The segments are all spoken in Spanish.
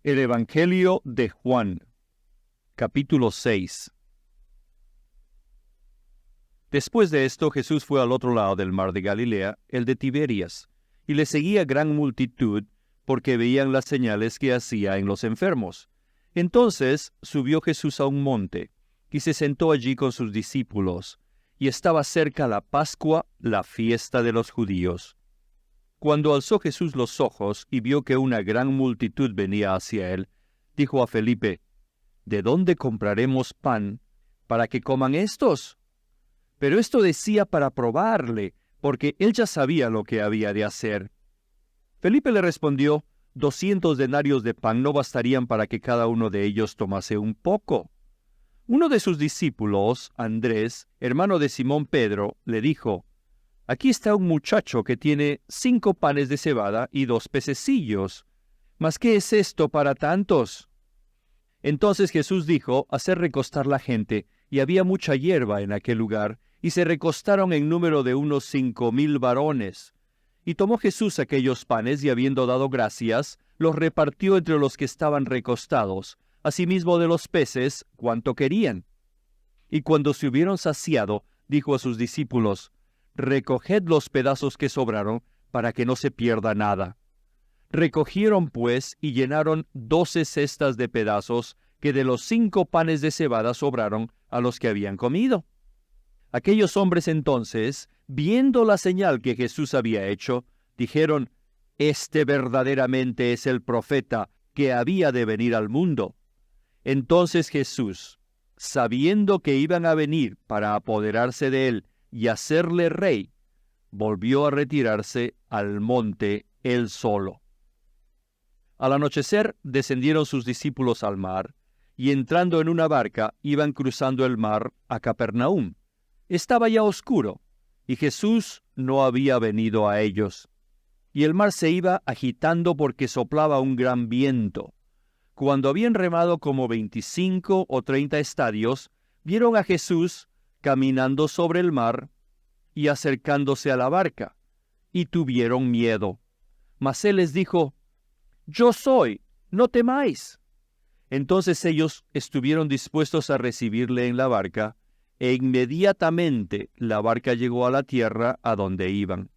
El Evangelio de Juan, capítulo 6. Después de esto, Jesús fue al otro lado del mar de Galilea, el de Tiberias, y le seguía gran multitud, porque veían las señales que hacía en los enfermos. Entonces subió Jesús a un monte, y se sentó allí con sus discípulos, y estaba cerca la Pascua, la fiesta de los judíos. Cuando alzó Jesús los ojos y vio que una gran multitud venía hacia él, dijo a Felipe: ¿De dónde compraremos pan para que coman estos? Pero esto decía para probarle, porque él ya sabía lo que había de hacer. Felipe le respondió: 200 denarios de pan no bastarían para que cada uno de ellos tomase un poco. Uno de sus discípulos, Andrés, hermano de Simón Pedro, le dijo: Aquí está un muchacho que tiene 5 panes de cebada y 2 pececillos. ¿Mas qué es esto para tantos? Entonces Jesús dijo: hacer recostar la gente, y había mucha hierba en aquel lugar, y se recostaron en número de unos 5,000 varones. Y tomó Jesús aquellos panes, y habiendo dado gracias, los repartió entre los que estaban recostados, asimismo de los peces, cuanto querían. Y cuando se hubieron saciado, dijo a sus discípulos: Recoged los pedazos que sobraron, para que no se pierda nada. Recogieron pues y llenaron 12 cestas de pedazos, que de los 5 panes de cebada sobraron a los que habían comido. Aquellos hombres entonces, viendo la señal que Jesús había hecho, dijeron: Este verdaderamente es el profeta que había de venir al mundo. Entonces Jesús, sabiendo que iban a venir para apoderarse de él y hacerle rey, volvió a retirarse al monte él solo. Al anochecer descendieron sus discípulos al mar, y entrando en una barca iban cruzando el mar a Capernaum. Estaba ya oscuro, y Jesús no había venido a ellos. Y el mar se iba agitando porque soplaba un gran viento. Cuando habían remado como 25 o 30 estadios, vieron a Jesús caminando sobre el mar y acercándose a la barca, y tuvieron miedo. Mas él les dijo: Yo soy, no temáis. Entonces ellos estuvieron dispuestos a recibirle en la barca, e inmediatamente la barca llegó a la tierra a donde iban.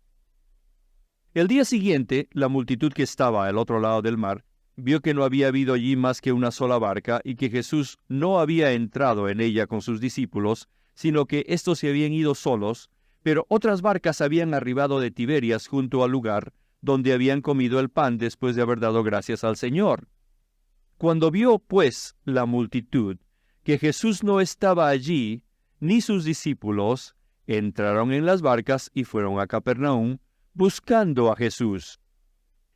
El día siguiente, la multitud que estaba al otro lado del mar vio que no había habido allí más que una sola barca, y que Jesús no había entrado en ella con sus discípulos, sino que éstos se habían ido solos, pero otras barcas habían arribado de Tiberias junto al lugar donde habían comido el pan después de haber dado gracias al Señor. Cuando vio, pues, la multitud, que Jesús no estaba allí, ni sus discípulos, entraron en las barcas y fueron a Capernaum, buscando a Jesús.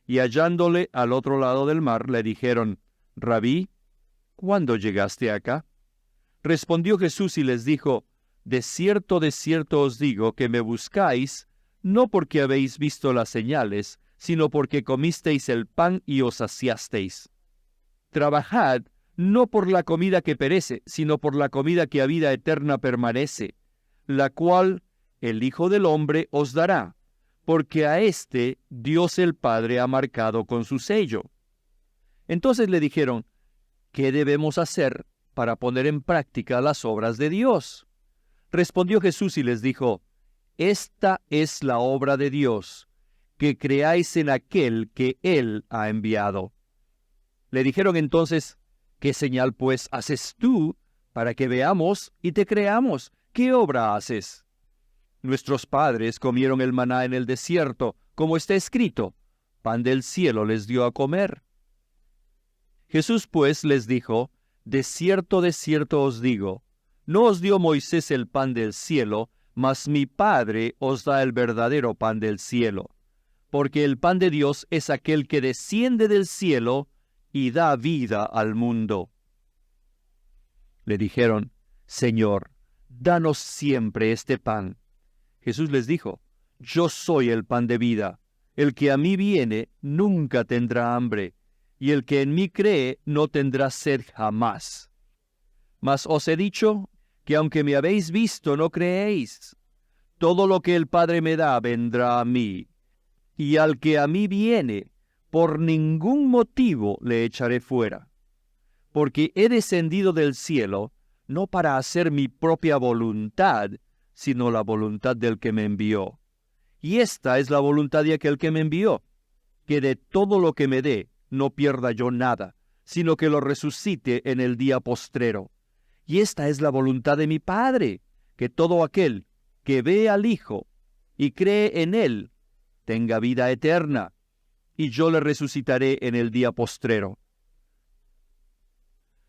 Y hallándole al otro lado del mar, le dijeron: Rabí, ¿cuándo llegaste acá? Respondió Jesús y les dijo: de cierto os digo que me buscáis, no porque habéis visto las señales, sino porque comisteis el pan y os saciasteis. Trabajad, no por la comida que perece, sino por la comida que a vida eterna permanece, la cual el Hijo del Hombre os dará, porque a éste Dios el Padre ha marcado con su sello. Entonces le dijeron: ¿qué debemos hacer para poner en práctica las obras de Dios? Respondió Jesús y les dijo: Esta es la obra de Dios, que creáis en aquel que Él ha enviado. Le dijeron entonces: ¿qué señal pues haces tú para que veamos y te creamos? ¿Qué obra haces? Nuestros padres comieron el maná en el desierto, como está escrito: pan del cielo les dio a comer. Jesús pues les dijo: de cierto os digo, no os dio Moisés el pan del cielo, mas mi Padre os da el verdadero pan del cielo. Porque el pan de Dios es aquel que desciende del cielo y da vida al mundo. Le dijeron: Señor, danos siempre este pan. Jesús les dijo: Yo soy el pan de vida. El que a mí viene nunca tendrá hambre, y el que en mí cree no tendrá sed jamás. Mas os he dicho que aunque me habéis visto, no creéis. Todo lo que el Padre me da vendrá a mí, y al que a mí viene, por ningún motivo le echaré fuera, porque he descendido del cielo no para hacer mi propia voluntad, sino la voluntad del que me envió. Y esta es la voluntad de aquel que me envió, que de todo lo que me dé no pierda yo nada, sino que lo resucite en el día postrero. Y esta es la voluntad de mi Padre, que todo aquel que ve al Hijo y cree en Él tenga vida eterna, y yo le resucitaré en el día postrero.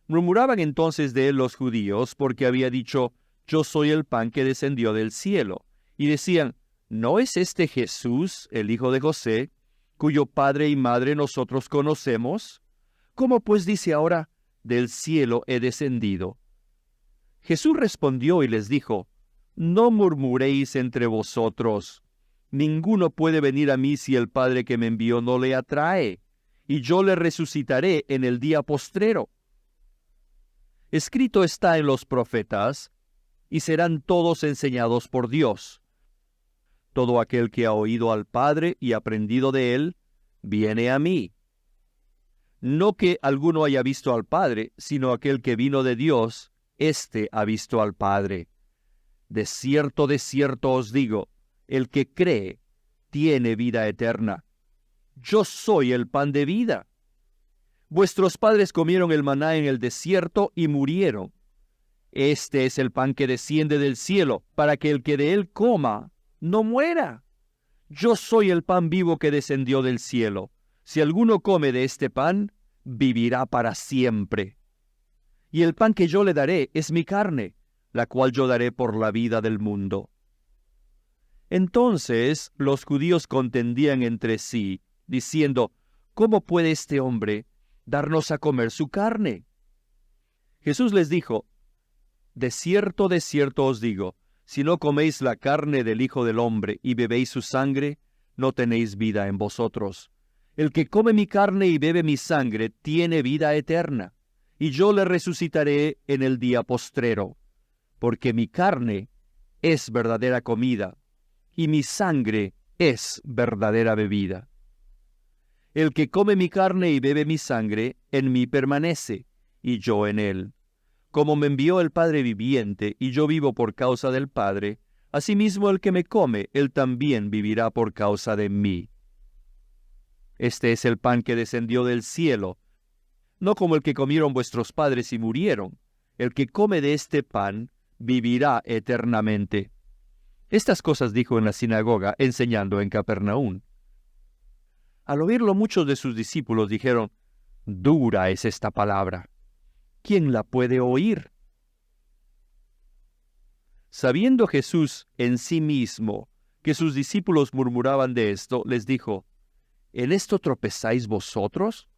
Murmuraban entonces de él los judíos, porque había dicho, yo soy el pan que descendió del cielo. Y decían, ¿no es este Jesús, el hijo de José, cuyo padre y madre nosotros conocemos? ¿Cómo pues dice ahora, del cielo he descendido? Jesús respondió y les dijo, no murmuréis entre vosotros. Ninguno puede venir a mí si el Padre que me envió no le atrae, y yo le resucitaré en el día postrero. Escrito está en los profetas, y serán todos enseñados por Dios. Todo aquel que ha oído al Padre y aprendido de él, viene a mí. No que alguno haya visto al Padre, sino aquel que vino de Dios, éste ha visto al Padre. De cierto os digo, el que cree tiene vida eterna. Yo soy el pan de vida. Vuestros padres comieron el maná en el desierto y murieron. Este es el pan que desciende del cielo, para que el que de él coma no muera. Yo soy el pan vivo que descendió del cielo. Si alguno come de este pan, vivirá para siempre. Y el pan que yo le daré es mi carne, la cual yo daré por la vida del mundo. Entonces los judíos contendían entre sí, diciendo, ¿cómo puede este hombre darnos a comer su carne? Jesús les dijo, de cierto os digo, si no coméis la carne del Hijo del Hombre y bebéis su sangre, no tenéis vida en vosotros. El que come mi carne y bebe mi sangre tiene vida eterna, y yo le resucitaré en el día postrero, porque mi carne es verdadera comida, y mi sangre es verdadera bebida. El que come mi carne y bebe mi sangre, en mí permanece, y yo en él. Como me envió el Padre viviente, y yo vivo por causa del Padre, asimismo el que me come, él también vivirá por causa de mí. Este es el pan que descendió del cielo, no como el que comieron vuestros padres y murieron. El que come de este pan, vivirá eternamente. Estas cosas dijo en la sinagoga, enseñando en Capernaum. Al oírlo, muchos de sus discípulos dijeron, dura es esta palabra. ¿Quién la puede oír? Sabiendo Jesús en sí mismo que sus discípulos murmuraban de esto, les dijo, ¿en esto tropezáis vosotros?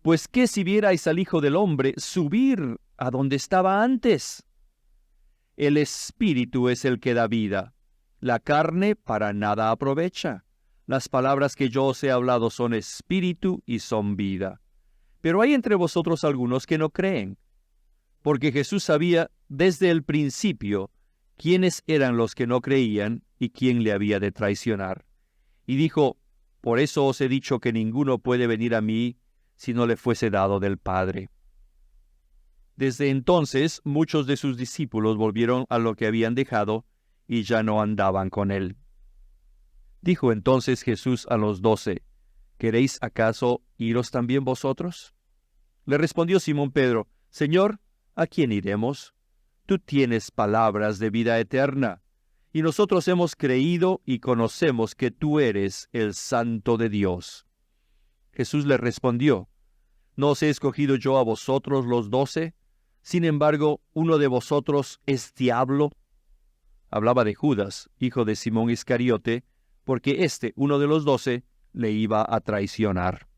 Pues qué si vierais al Hijo del Hombre subir a donde estaba antes. El Espíritu es el que da vida, la carne para nada aprovecha. Las palabras que yo os he hablado son espíritu y son vida. Pero hay entre vosotros algunos que no creen, porque Jesús sabía desde el principio quiénes eran los que no creían y quién le había de traicionar. Y dijo, por eso os he dicho que ninguno puede venir a mí si no le fuese dado del Padre. Desde entonces muchos de sus discípulos volvieron a lo que habían dejado y ya no andaban con él. Dijo entonces Jesús a los 12, ¿queréis acaso iros también vosotros? Le respondió Simón Pedro, Señor, ¿a quién iremos? Tú tienes palabras de vida eterna, y nosotros hemos creído y conocemos que tú eres el Santo de Dios. Jesús le respondió, ¿no os he escogido yo a vosotros los 12? Sin embargo, uno de vosotros es diablo. Hablaba de Judas, hijo de Simón Iscariote, porque uno de los 12, le iba a traicionar.